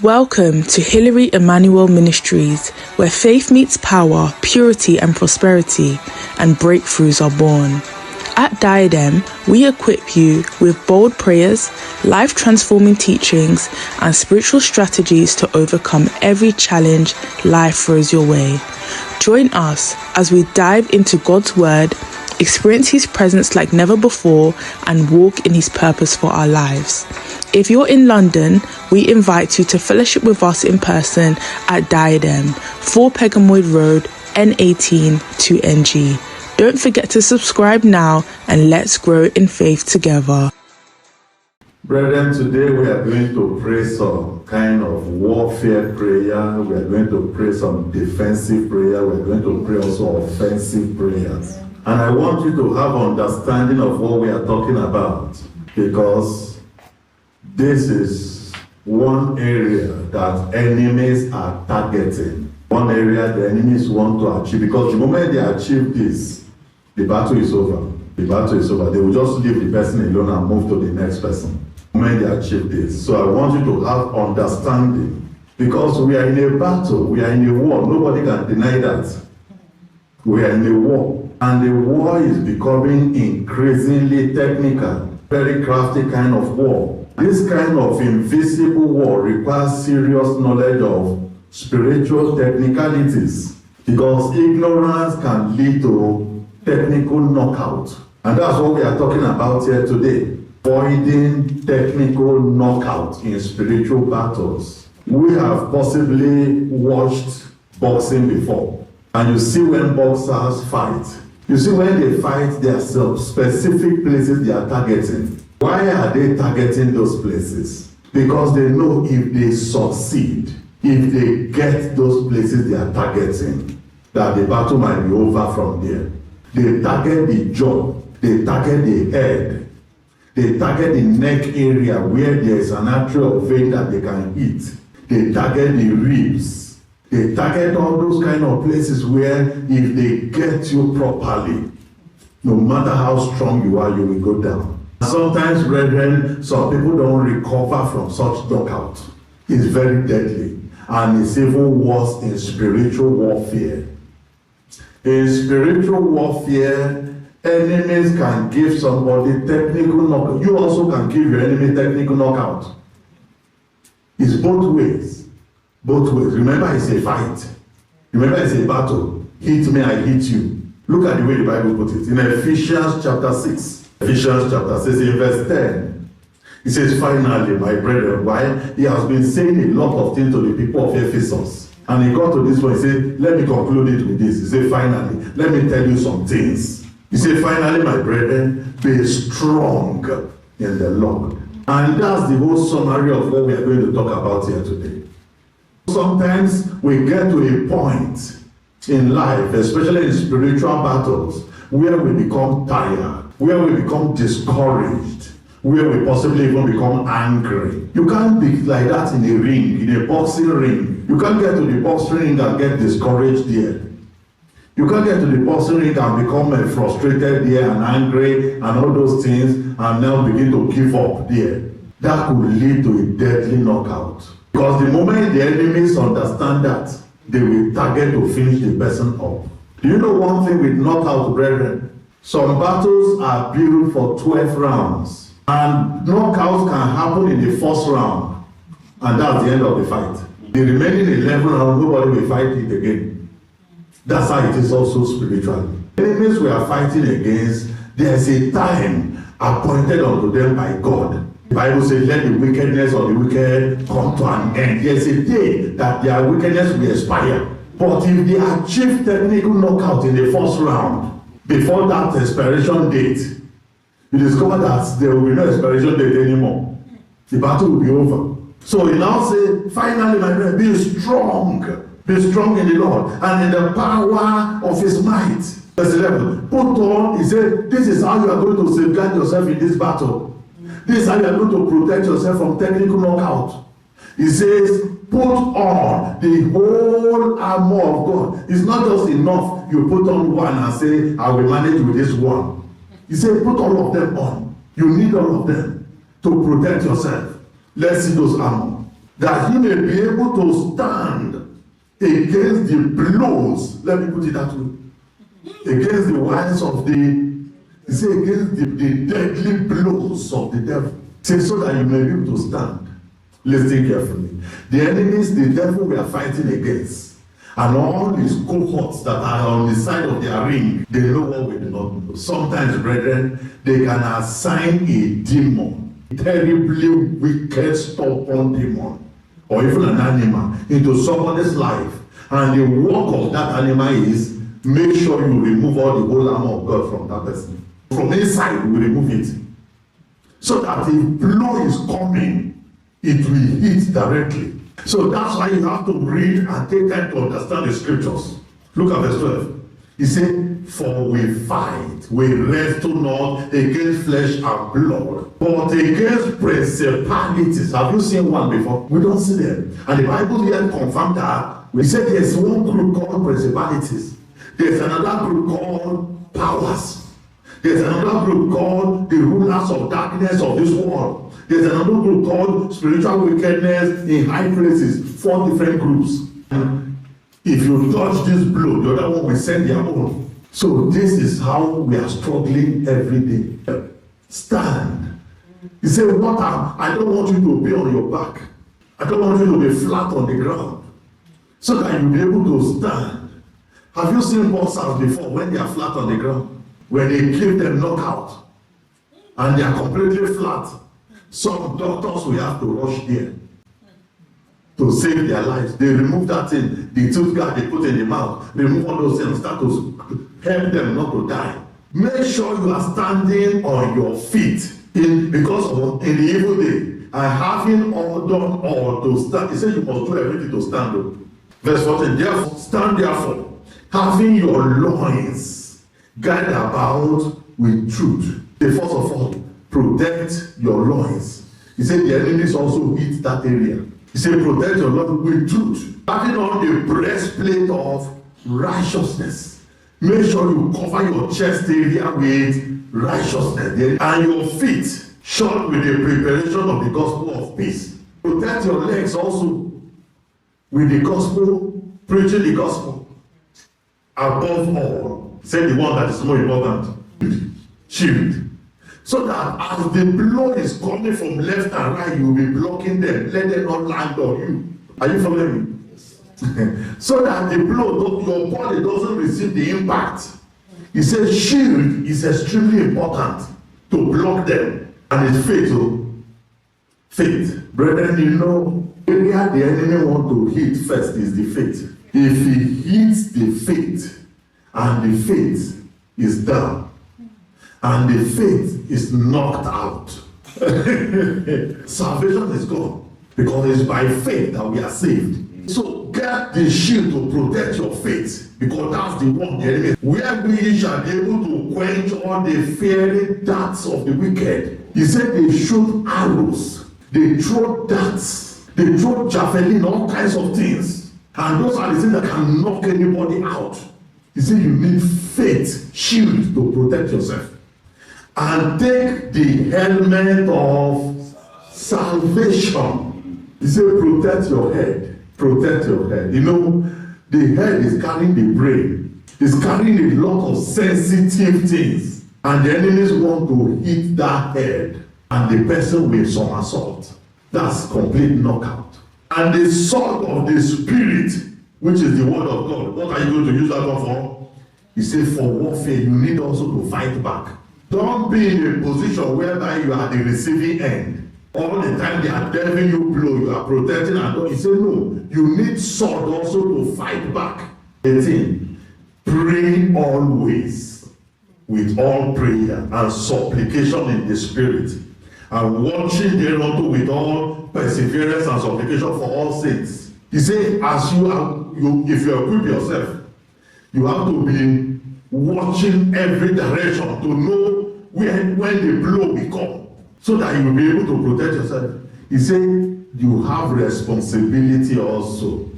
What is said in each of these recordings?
Welcome to Hilary Emmanuel Ministries, where faith meets power, purity and prosperity, and breakthroughs are born. At Diadem, we equip you with bold prayers, life-transforming teachings, and spiritual strategies to overcome every challenge life throws your way. Join us as we dive into God's Word, experience His presence like never before, and walk in His purpose for our lives. If you're in London, we invite you to fellowship with us in person at Diadem, 4 Pegamoid Road, N18 2NG. Don't forget to subscribe now and let's grow in faith together. Brethren, today we are going to pray some kind of warfare prayer. We are going to pray some defensive prayer. We are going to pray also offensive prayers. And I want you to have understanding of what we are talking about, because this is one area that enemies are targeting. One area the enemies want to achieve, because the moment they achieve this, the battle is over. The battle is over. They will just leave the person alone and move to the next person. The moment they achieve this. So I want you to have understanding, because we are in a battle. We are in a war. Nobody can deny that. We are in a war. And the war is becoming increasingly technical. Very crafty kind of war. This kind of invisible war requires serious knowledge of spiritual technicalities, because ignorance can lead to technical knockout. And that's what we are talking about here today. Avoiding technical knockout in spiritual battles. We have possibly watched boxing before, and you see when boxers fight. You see when they fight, there are some specific places they are targeting. Why are they targeting those places? Because they know if they succeed, if they get those places they are targeting, that the battle might be over from there. They target the jaw, they target the head, they target the neck area where there is an arterial vein that they can hit. They target the ribs. They target all those kind of places where if they get you properly, no matter how strong you are, you will go down. Sometimes, brethren, some people don't recover from such knockout. It's very deadly, and it's even worse in spiritual warfare. In spiritual warfare, enemies can give somebody technical knockout. You also can give your enemy technical knockout. It's both ways. Both ways. Remember, it's a fight. Remember, it's a battle. Hit me, I hit you. Look at the way the Bible puts it. In Ephesians chapter 6. Ephesians chapter 6, in verse 10. It says, finally, my brethren, why? He has been saying a lot of things to the people of Ephesus. And he got to this point, he said, let me conclude it with this. He said, finally, let me tell you some things. He said, finally, my brethren, be strong in the Lord. And that's the whole summary of what we are going to talk about here today. Sometimes we get to a point in life, especially in spiritual battles, where we become tired, where we become discouraged, where we possibly even become angry. You can't be like that in a ring, in a boxing ring. You can't get to the boxing ring and get discouraged there. You can't get to the boxing ring and become frustrated there and angry and all those things and now begin to give up there. That could lead to a deadly knockout. Because the moment the enemies understand that, they will target to finish the person up. Do you know one thing with knockout, brethren? Some battles are built for 12 rounds. And knockouts can happen in the first round. And that's the end of the fight. The remaining 11 rounds, nobody will fight it again. That's how it is also spiritually. Enemies we are fighting against, there's a time appointed unto them by God. The Bible says, let the wickedness of the wicked come to an end. There's a day that their wickedness will expire. But if they achieve technical knockout in the first round, before that expiration date, you discover that there will be no expiration date anymore. The battle will be over. So he now says, finally, my friend, be strong. Be strong in the Lord and in the power of His might. Verse 11. Put on, he said, this is how you are going to safeguard yourself in this battle. This is how you are going to protect yourself from technical knockout. He says, put on the whole armor of God. It's not just enough you put on one and say, I will manage with this one. He said, put all of them on. You need all of them to protect yourself. Let's see those armor. that he may be able to stand against the blows, let me put it that way, against the wiles of he said, against the deadly blows of the devil. Say, so that you may be able to stand. Listen carefully. The enemies the devil we are fighting against, and all his cohorts that are on the side of their ring, they know what we do not know. Sometimes, brethren, they can assign a demon, a terribly wicked, stubborn demon, or even an animal, into somebody's life. And the work of that animal is make sure you remove all the whole armor of God from that person. From inside, we remove it. So that if blow is coming, it will hit directly. So that's why you have to read and take time to understand the scriptures. Look at verse 12. He said, for we fight, we wrestle not against flesh and blood, but against principalities. Have you seen one before? We don't see them. And the Bible here confirmed that. We said there's one group called principalities. There's another group called powers. There's another group called the rulers of darkness of this world. There's another group called spiritual wickedness in high places. 4 different groups. And if you dodge this blow, the other one will send their own. So this is how we are struggling every day. Stand. He said, I don't want you to be on your back. I don't want you to be flat on the ground. So that you'll be able to stand. Have you seen boxers before when they are flat on the ground? When they give them knockout and they are completely flat, some doctors will have to rush there to save their lives. They remove that thing, the tooth guard they put in the mouth, remove all those things, start to help them not to die. Make sure you are standing on your feet because in the evil day, and having all done all to stand. He said you must do everything to stand. Verse 14, therefore, stand therefore, having your loins guard about with truth. First of all, protect your loins. He said the enemies also hit that area. He said protect your loins with truth. Having on the breastplate of righteousness. Make sure you cover your chest area with righteousness. And your feet shod with the preparation of the gospel of peace. Protect your legs also with the gospel, preaching the gospel. Above all, say the one that is more important, shield. So that as the blow is coming from left and right, you will be blocking them. Let them not land on you. Are you following me? So that the blow, your body doesn't receive the impact. He says shield is extremely important to block them. And it's faith. Faith. Brethren, you know, the area the enemy want to hit first is the faith. If he hits the faith, and the faith is down, and the faith is knocked out, salvation is gone, because it's by faith that we are saved. So get the shield to protect your faith, because that's the one, the enemy, where we shall be able to quench all the fiery darts of the wicked. He said they shoot arrows, they throw darts, they throw javelin, all kinds of things. And those are the things that can knock anybody out. He said you need faith, shield to protect yourself. And take the helmet of salvation. He said protect your head. Protect your head. You know, the head is carrying the brain. It's carrying a lot of sensitive things. And the enemies want to hit that head. And the person will somersault. That's complete knockout. And the sword of the Spirit, which is the word of God. What are you going to use that one for? He said for warfare, you need also to fight back. Don't be in a position whereby you are the receiving end. All the time they are delivering you blow, you are protecting and he said no, you need sword also to fight back. 18. Pray always with all prayer and supplication in the Spirit, and watching thereunto with all perseverance and supplication for all saints. He said, as if you equip yourself, you have to be watching every direction to know when the blow will come, so that you will be able to protect yourself. He said, you have responsibility also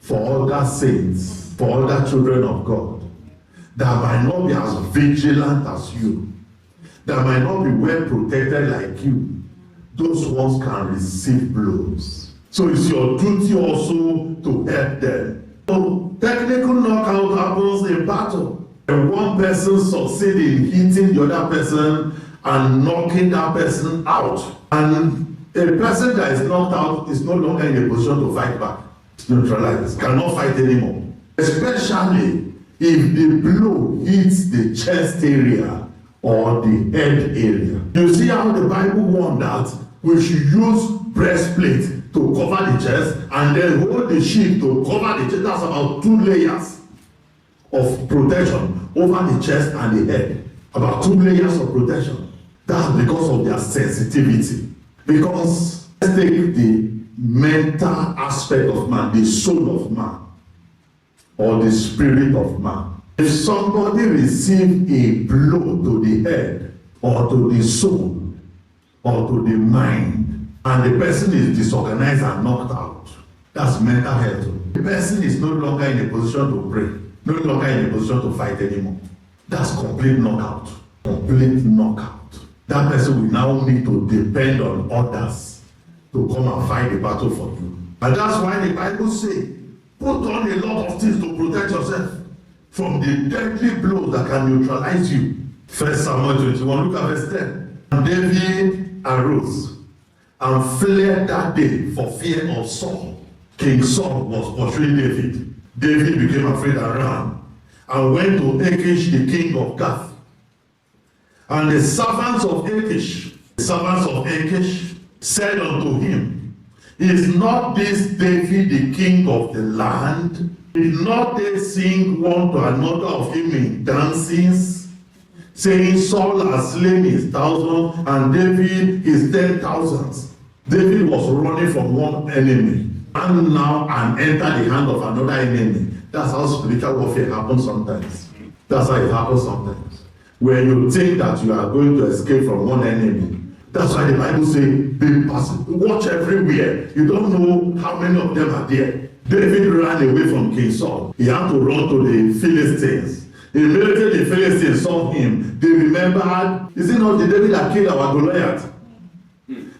for other saints, for other children of God, that might not be as vigilant as you, that might not be well protected like you. Those ones can receive blows. So it's your duty also to help them. So technical knockout happens in battle. And one person succeeds in hitting the other person and knocking that person out. And a person that is knocked out is no longer in a position to fight back. It's neutralized, cannot fight anymore. Especially if the blow hits the chest area or the head area. You see how the Bible warned that we should use breastplate to cover the chest and then hold the shield to cover the chest. That's about 2 layers of protection over the chest and the head. About 2 layers of protection. That's because of their sensitivity. Because let's take the mental aspect of man, the soul of man, or the spirit of man. If somebody receives a blow to the head, or to the soul, or to the mind, and the person is disorganized and knocked out, that's mental health. The person is no longer in a position to pray, no longer in a position to fight anymore. That's complete knockout. Complete knockout. That person will now need to depend on others to come and fight the battle for you. And that's why the Bible says, put on a lot of things to protect yourself from the deadly blows that can neutralize you. 1 Samuel 21, look at verse 10. And David arose and fled that day for fear of Saul. King Saul was pursuing David. David became afraid and ran and went to Achish, the king of Gath. And the servants of Achish said unto him, Is not this David the king of the land? Did not they sing one to another of him in dances, saying, Saul has slain his 1,000 and David his 10,000? David was running from one enemy and now and enter the hand of another enemy. That's how spiritual warfare happens sometimes. That's how it happens sometimes. When you think that you are going to escape from one enemy. That's why the Bible says, watch everywhere. You don't know how many of them are there. David ran away from King Saul. He had to run to the Philistines. Immediately the Philistines saw him. They remembered, is it not the David that killed our Goliath?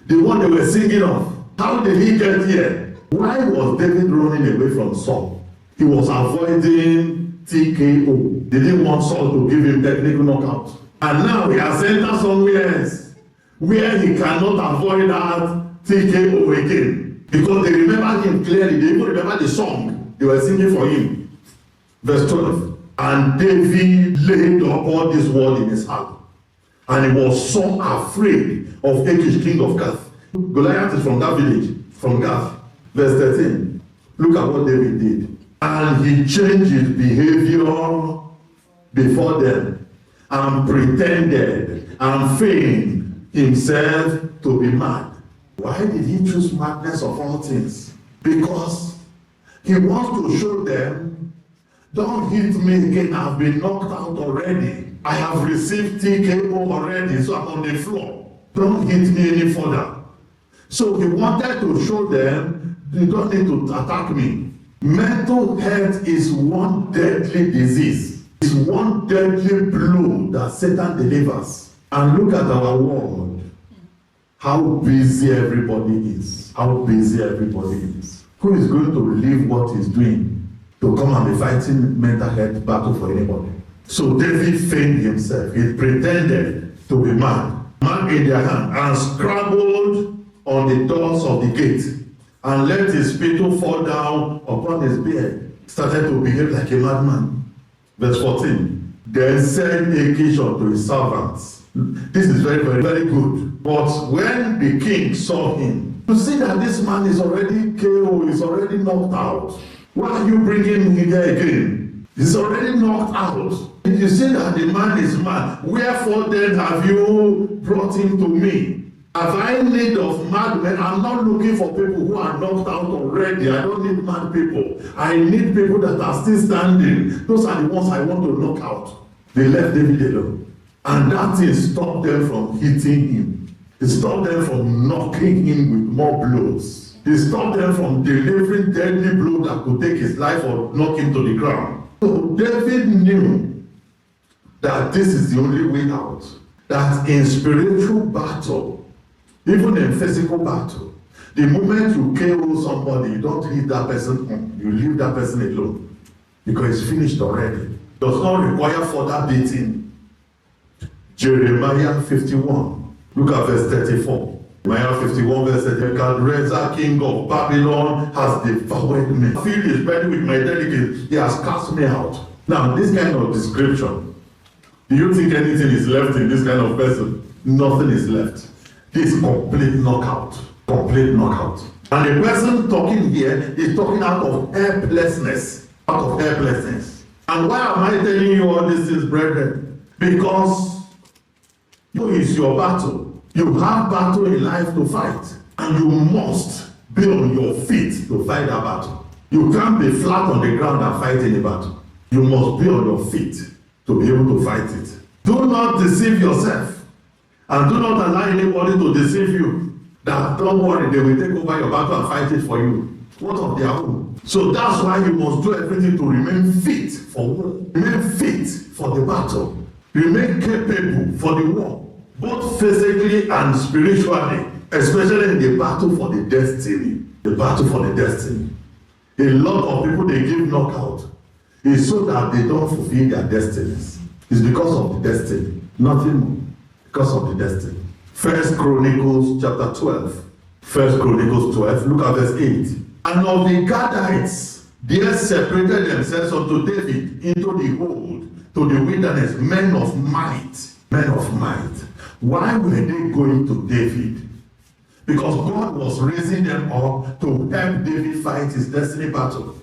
The one they were singing of. How did he get here? Why was David running away from Saul? He was avoiding TKO. They didn't want Saul to give him technical knockout. And now he has entered somewhere else where he cannot avoid that TKO again. Because they remember him clearly. They even remember the song they were singing for him. Verse 12. And David laid up all this word in his heart. And he was so afraid of Achish, king of Gath. Goliath is from that village, from Gath. Verse 13. Look at what David did. And he changed his behavior before them and pretended and feigned himself to be mad. Why did he choose madness of all things? Because he wants to show them, don't hit me again, I've been knocked out already. I have received TKO already, so I'm on the floor. Don't hit me any further. So he wanted to show them, you don't need to attack me. Mental health is one deadly disease. It's one deadly blow that Satan delivers. And look at our world. How busy everybody is. How busy everybody is. Who is going to leave what he's doing to come and be fighting mental health battle for anybody? So David feigned himself. He pretended to be mad. Man in their hand and scrambled on the doors of the gate and let his spittle fall down upon his beard. Started to behave like a madman. Verse 14. Then said Achish unto his servants. This is very, very, very good. But when the king saw him, you see that this man is already KO, is already knocked out. Why are you bringing him here again? He's already knocked out. You see that the man is mad. Wherefore then have you brought him to me? Have I need of madmen? I'm not looking for people who are knocked out already. I don't need mad people. I need people that are still standing. Those are the ones I want to knock out. They left David alone. And that thing stopped them from hitting him. It stopped them from knocking him with more blows. It stopped them from delivering deadly blow that could take his life or knock him to the ground. So David knew that this is the only way out. That in spiritual battle, even in physical battle, The moment you KO somebody, you don't hit that person, you leave that person alone because it's finished already. Does not require further beating. Jeremiah 51, look at verse 34. Jeremiah 51 verse 34. Nebuchadnezzar, king of Babylon, has devoured me. Field is ready with my delicates. He has cast me out. Now, this kind of description, do you think anything is left in this kind of person? Nothing is left. This complete knockout. Complete knockout. And the person talking here is talking out of helplessness. Out of helplessness. And why am I telling you all these things, brethren? Because it's your battle. You have battle in life to fight. And you must be on your feet to fight that battle. You can't be flat on the ground and fight any battle. You must be on your feet to be able to fight it. Do not deceive yourself. And do not allow anybody to deceive you. That don't worry, they will take over your battle and fight it for you. What of their own? So that's why you must do everything to remain fit for war. Remain fit for the battle. Remain capable for the war. Both physically and spiritually. Especially in the battle for the destiny. The battle for the destiny. A lot of people, they give knockout. It's so that they don't fulfill their destinies. It's because of the destiny. Nothing more. Because of the destiny. 1 Chronicles chapter 12. 1 Chronicles 12, look at verse 8. And of the Gadites, they separated themselves unto David into the hold, to the wilderness, men of might. Men of might. Why were they going to David? Because God was raising them up to help David fight his destiny battle.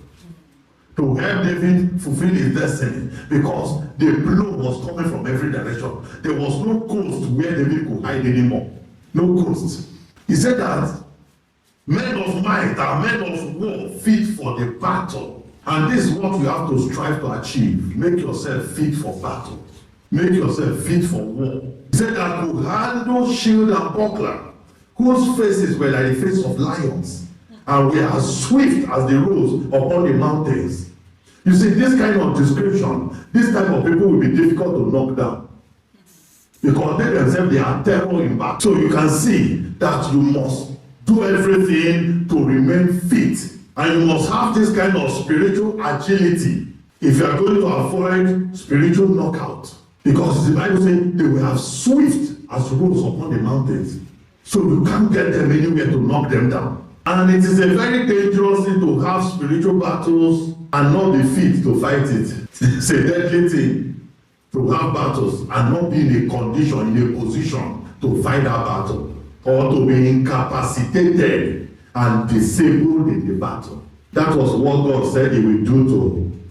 To help David fulfill his destiny, because the blow was coming from every direction. There was no coast where David could hide anymore. No coast. He said that men of might are men of war, fit for the battle. And this is what you have to strive to achieve. Make yourself fit for battle. Make yourself fit for war. He said that could handle shield and buckler, whose faces were like the face of lions, and we are swift as the roes upon the mountains. You see, this kind of description, this type of people will be difficult to knock down. Because they themselves, they are terror in battle. So you can see that you must do everything to remain fit. And you must have this kind of spiritual agility if you are going to avoid spiritual knockout. Because the Bible says they will have swift as roes upon the mountains. So you can't get them anywhere to knock them down. And it is a very dangerous thing to have spiritual battles and not be fit to fight it. It's a deadly thing to have battles and not be in a condition, in a position to fight that battle, or to be incapacitated and disabled in the battle. That was what God said he will do to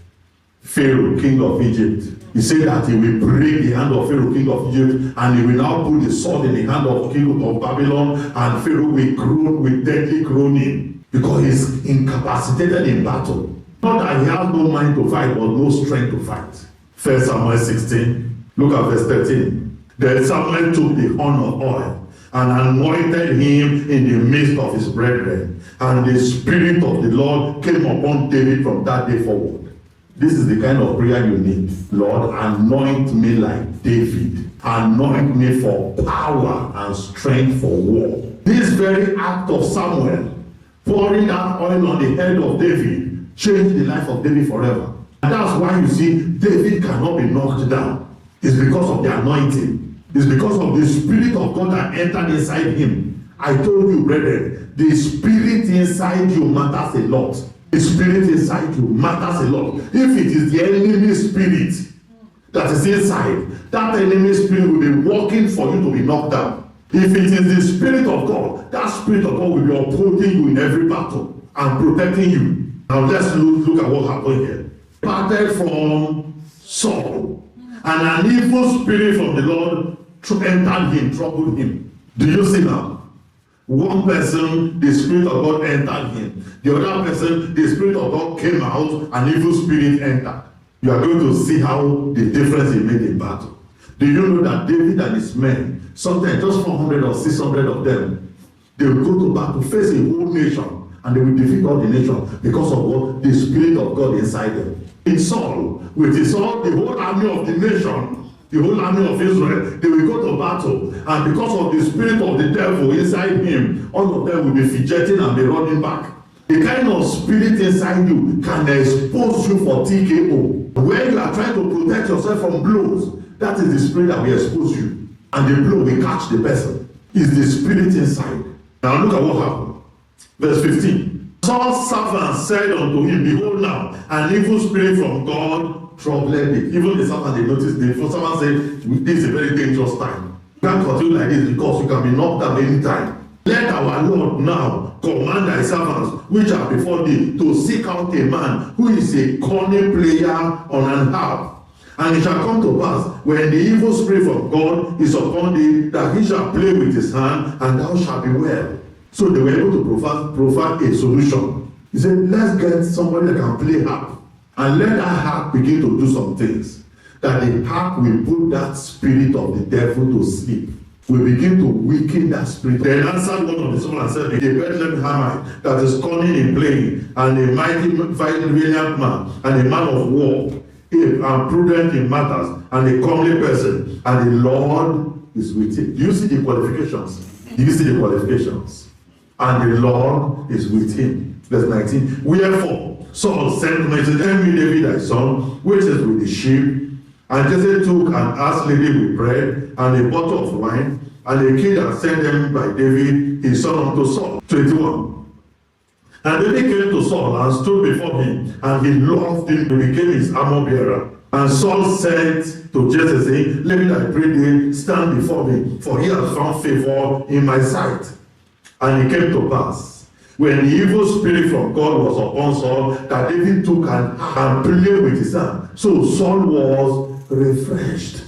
Pharaoh, king of Egypt. He said that he will break the hand of Pharaoh, king of Egypt, and he will now put the sword in the hand of king of Babylon, and Pharaoh will groan with deadly groaning because he's incapacitated in battle. Not that he has no mind to fight, but no strength to fight. 1 Samuel 16, look at verse 13. Then Samuel took the horn of oil and anointed him in the midst of his brethren, and the Spirit of the Lord came upon David from that day forward. This is the kind of prayer you need. Lord, anoint me like David. Anoint me for power and strength for war. This very act of Samuel pouring that oil on the head of David changed the life of David forever. And that's why you see David cannot be knocked down. It's because of the anointing. It's because of the Spirit of God that entered inside him. I told you, brethren, the Spirit inside you matters a lot. The Spirit inside you matters a lot. If it is the enemy spirit that is inside, that enemy spirit will be working for you to be knocked down. If it is the Spirit of God, that Spirit of God will be upholding you in every battle and protecting you. Now let's look at what happened here. Parted from Saul, and an evil spirit from the Lord entered him, troubled him. Do you see now? One person, the Spirit of God entered him. The other person, the Spirit of God came out, an evil spirit entered. You are going to see how the difference he made in battle. Do you know that David and his men, sometimes just 400 or 600 of them, they will go to battle, face a whole nation, and they will defeat all the nation because of what? The Spirit of God inside them. In Saul, with his all, the whole army of the nation, the whole army of Israel, they will go to battle, and because of the spirit of the devil inside him, all of them will be fidgeting and be running back. The kind of spirit inside you can expose you for TKO. When you are trying to protect yourself from blows, that is the spirit that will expose you, and the blow will catch the person. It's the spirit inside. Now look at what happened. Verse 15. Saul's servant said unto him, behold now, an evil spirit from God troubled me. Even the servant, they noticed, the servant said, this is a very dangerous time. You can't continue like this because you can be knocked down any time. Let our Lord now command thy servants which are before thee to seek out a man who is a cunning player on an harp. And it shall come to pass, when the evil spirit from God is upon thee, that he shall play with his hand, and thou shalt be well. So they were able to provide a solution. He said, let's get somebody that can play harp, and let that harp begin to do some things. That the harp will put that spirit of the devil to sleep. We begin to weaken that spirit. Then answered one of the servants and said, a Bethlehem Hamite that is cunning in playing, and a mighty valiant man, and a man of war, and prudent in matters, and a comely person, and the Lord is with him. Do you see the qualifications? Do you see the qualifications? And the Lord is with him. Verse 19. Wherefore Saul sent message, send me David thy son, which is with the sheep. And Jesse took an ass laden with bread, and a bottle of wine, and a kid, and sent them by David his son unto Saul. 21. And David came to Saul and stood before him, and he loved him, and became his armor bearer. And Saul said to Jesse, saying, David, I pray thee, stand before me, for he has found favor in my sight. And it came to pass, when the evil spirit from God was upon Saul, that David took and played with his hand. So Saul was refreshed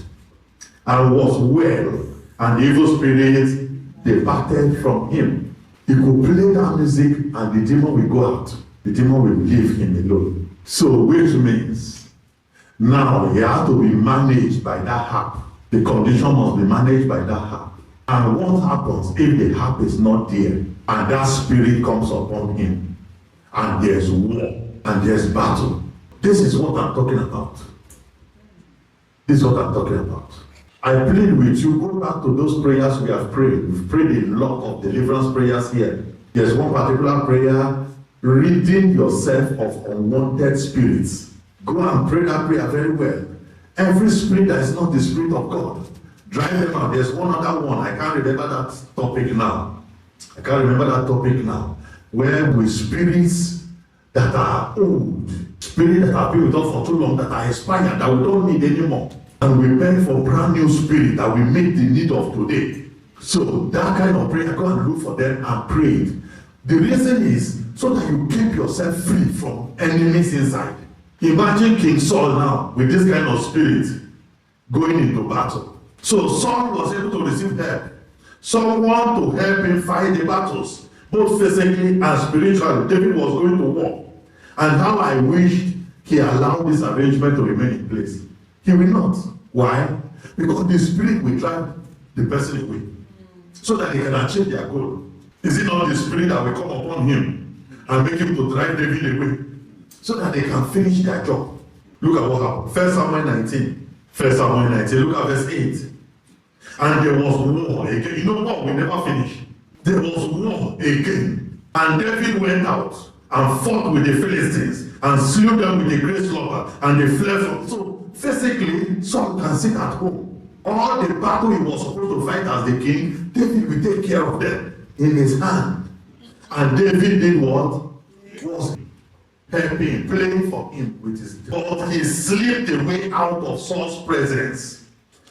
and was well, and the evil spirit departed from him. He could play that music and the demon will go out. The demon will leave him alone. So, which means now he has to be managed by that harp. The condition must be managed by that harp. And what happens if the harp is not there and that spirit comes upon him and there's war and there's battle? This is what I'm talking about. This is what I'm talking about. I plead with you, go back to those prayers we have prayed. We've prayed a lot of deliverance prayers here. There's one particular prayer, ridding yourself of unwanted spirits. Go and pray that prayer very well. Every spirit that is not the spirit of God, drive them out. There's one other one. I can't remember that topic now. Where with spirits that are old, spirits that have been with us for too long, that are expired, that we don't need anymore. And we beg for brand new spirit that will meet the need of today. So that kind of prayer, go and look for them and pray it. The reason is so that you keep yourself free from enemies inside. Imagine King Saul now with this kind of spirit going into battle. So Saul was able to receive help. Someone to help him fight the battles, both physically and spiritually. David was going to war. And how I wished he allowed this arrangement to remain in place. He will not. Why? Because the spirit will drive the person away so that they can achieve their goal. Is it not the spirit that will come upon him and make him to drive David away so that they can finish their job? Look at what happened. 1 Samuel 19. 1 Samuel 19. Look at verse 8. And there was war again. You know what? We never finish. There was war again. And David went out and fought with the Philistines and slew them with a great slaughter, and they fled from. So physically, Saul can sit at home. All the battle he was supposed to fight as the king, David will take care of them in his hand. And David did what? Was helping, playing for him with his. But he slipped away out of Saul's presence,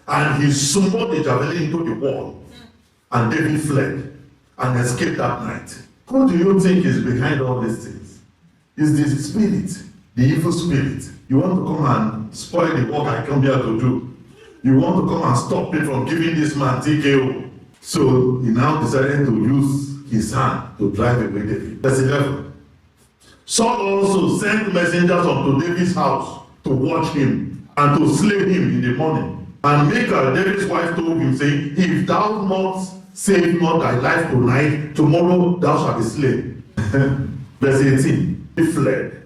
and he smote the javelin into the wall. And David fled and escaped that night. Who do you think is behind all these things? It's the spirit, the evil spirit. You want to come and spoil the work I come here to do. You want to come and stop me from giving this man TKO. So he now decided to use his hand to drive away David. Verse 11. Saul also sent messengers unto David's house to watch him and to slay him in the morning. And Michal, David's wife, told him, saying, if thou not save not thy life tonight, tomorrow thou shalt be slain. Verse 18. He fled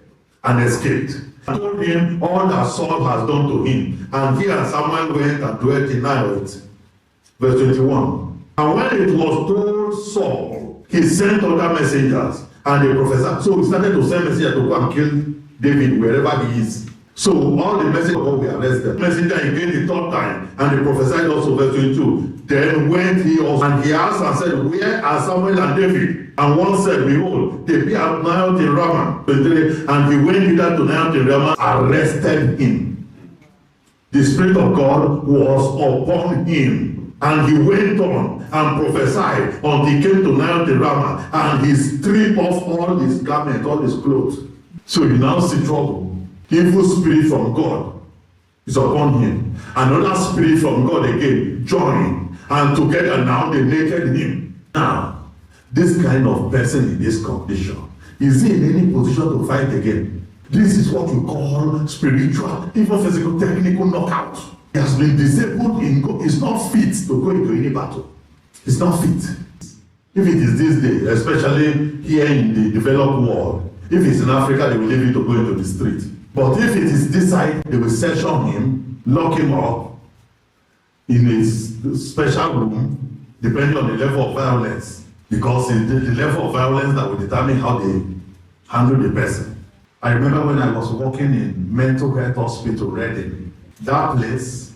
and escaped. I told him all that Saul has done to him. And he and Samuel went and dwelt in Naioth. Verse 21. And when it was told Saul, he sent other messengers and they prophesied. So he started to send messengers to go and kill David wherever he is. So all the messengers were arrested. Messenger again the third time, and they prophesied also, verse 22. Then went he also, and he asked and said, where are Samuel and David? And one said, behold, they be at Naioth in Ramah. And he went thither to Naioth in Ramah, arrested him. The Spirit of God was upon him, and he went on and prophesied until he came to Naioth in Ramah, and he stripped off all his garments, all his clothes. So you now see trouble. Evil spirit from God is upon him. Another spirit from God again joined, and together now they naked him. Now, this kind of person in this condition, is he in any position to fight again? This is what we call spiritual, even physical, technical knockout. He has been disabled he's not fit to go into any battle. He's not fit. If it is this day, especially here in the developed world, if it's in Africa, they will leave him to go into the street. But if it is this side, they will section him, lock him up in a special room, depending on the level of violence. Because it's the level of violence that will determine how they handle the person. I remember when I was working in mental health hospital, Reading. That place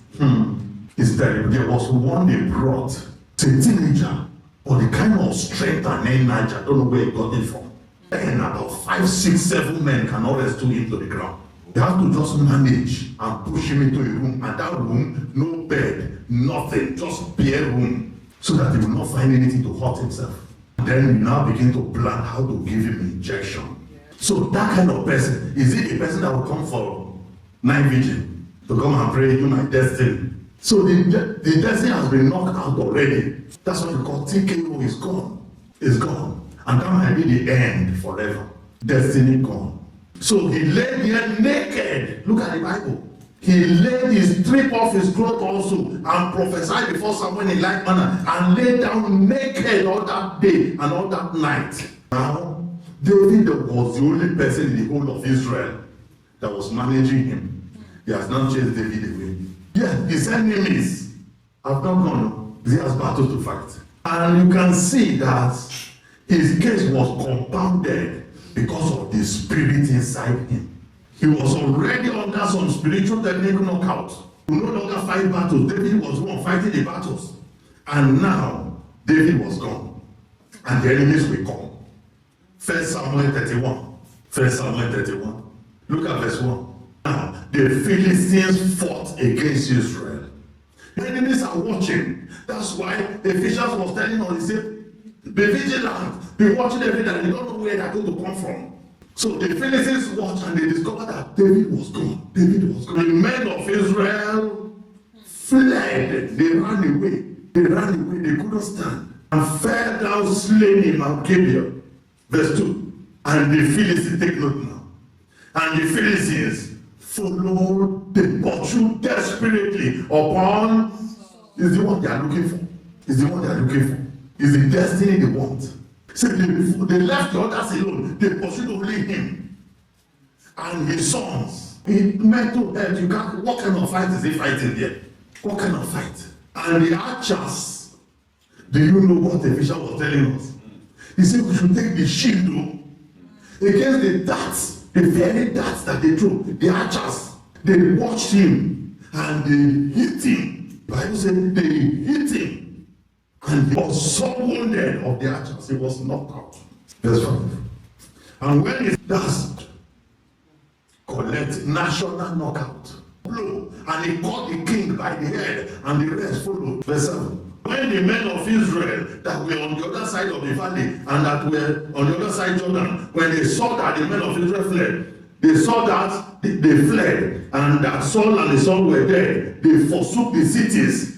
is terrible. There was one they brought, it's a teenager, but the kind of strength and energy, I don't know where he got it from. And about 5, 6, 7 men cannot rescue him to the ground. They have to just manage and push him into a room, and that room, no bed, nothing, just bare room, so that he will not find anything to hurt himself. Then we now begin to plan how to give him injection. So that kind of person, is it a person that will come for night vigil to come and pray, do my destiny? So the destiny has been knocked out already. That's what we call TKO is gone. It's gone. And that might be the end forever. Destiny gone. So he lay there naked. Look at the Bible. He laid his strip off his clothes also and prophesied before someone in like manner and lay down naked all that day and all that night. Now, David was the only person in the whole of Israel that was managing him. He has not chased David away. Yes, his enemies have not gone. He has battles to fight. And you can see that his case was compounded because of the spirit inside him. He was already under some spiritual technical knockout. He no longer fight battles. David was the one fighting the battles. And now, David was gone. And the enemies will come. 1 Samuel 31. 1 Samuel 31. Look at verse 1. Now, the Philistines fought against Israel. The enemies are watching. That's why Ephesians was telling us, he said, be vigilant, be watching every day. You don't know where they're going to come from. So the Philistines watched and they discovered that David was gone. David was gone. The men of Israel fled. They ran away. They ran away. They couldn't stand. And fell down slain in Mount Gibeah. Verse 2. And the Philistines, take note now. And the Philistines followed, they pursued desperately upon, is the one they are looking for. Is the one they are looking for. Is the destiny they want. So they left the others alone. They pursued only him and his sons. In mental health, you can't. What kind of fight is he fighting there? What kind of fight? And the archers. Do you know what the bishop was telling us? He said we should take the shield against the darts, the very darts that they threw. The archers. They watched him and they hit him. The Bible said they hit him. And he was so wounded of the archers, he was knocked out. Verse 5. And when it does collect national knockout, blow, and he caught the king by the head, and the rest followed. Verse 7. When the men of Israel that were on the other side of the valley and that were on the other side Jordan, when they saw that the men of Israel fled, they saw that they fled, and that Saul and his son were dead. They forsook the cities.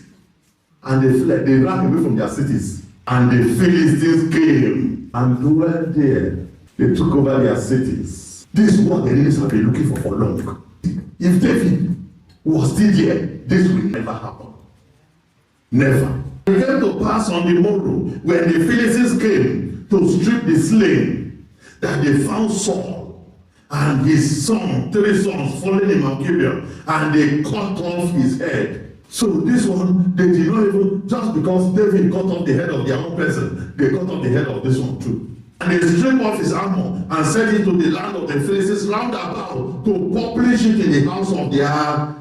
And they fled, they ran away from their cities. And the Philistines came and dwelt there. They took over their cities. This is what the enemies have been looking for long. If David was still there, this will never happen. Never. It came to pass on the morrow, when the Philistines came to strip the slain, that they found Saul and his son, 3 sons, fallen in Mount Gibeon, and they cut off his head. So this one, they did not even, just because David cut off the head of their own person, they cut off the head of this one too. And they stripped off his armor and sent it to the land of the Philistines round about to publish it in the house of their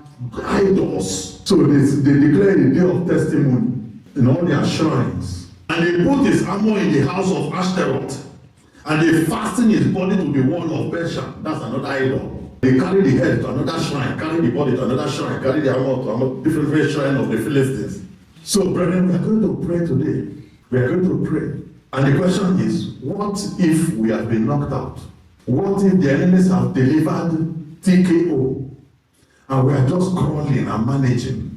idols. So they declared a day of testimony in all their shrines. And they put his armor in the house of Ashtaroth. And they fastened his body to the wall of Persia. That's another idol. They carry the head to another shrine, carry the body to another shrine, carry the armor to another different shrine of the Philistines. So, brethren, we are going to pray today. We are going to pray. And the question is, what if we have been knocked out? What if the enemies have delivered TKO and we are just crawling and managing?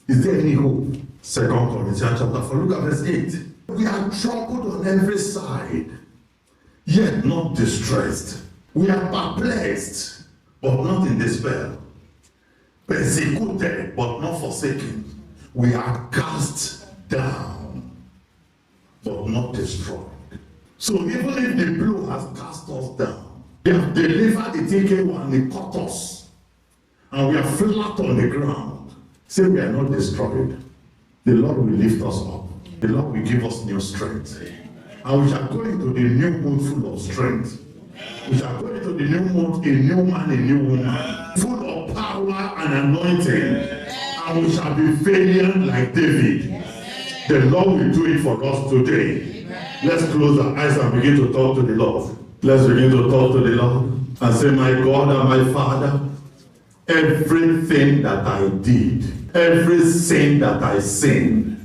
Is there any hope? 2 Corinthians chapter 4, look at verse 8. We are troubled on every side, yet not distressed. We are perplexed, but not in despair. Persecuted, but not forsaken. We are cast down, but not destroyed. So even if the blow has cast us down, they have delivered the TK1 and they cut us, and we are flat on the ground, say we are not destroyed. The Lord will lift us up. The Lord will give us new strength. And we shall go into the new moon full of strength. We shall go into the new month, a new man, a new woman, full of power and anointing. And we shall be valiant like David. The Lord will do it for us today. Let's close our eyes and begin to talk to the Lord. Let's begin to talk to the Lord and say, my God and my Father, everything that I did, every sin that I sinned.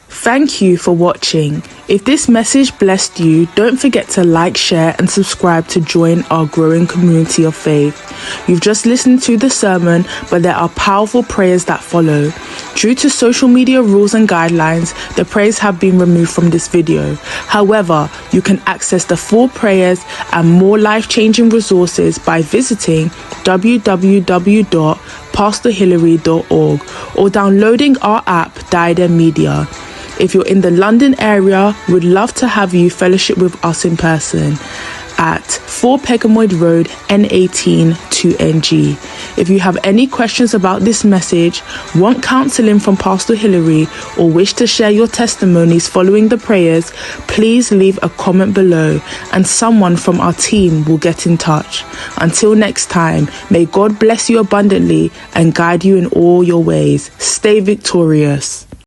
Thank you for watching. If this message blessed you, don't forget to like, share and subscribe to join our growing community of faith. You've just listened to the sermon, but there are powerful prayers that follow. Due to social media rules and guidelines, the prayers have been removed from this video. However, you can access the full prayers and more life-changing resources by visiting www.pastorhillary.org or downloading our app, Diadem Media. If you're in the London area, we'd love to have you fellowship with us in person at 4 Pegamoid Road, N18 2NG. If you have any questions about this message, want counseling from Pastor Hillary, or wish to share your testimonies following the prayers, please leave a comment below and someone from our team will get in touch. Until next time, may God bless you abundantly and guide you in all your ways. Stay victorious.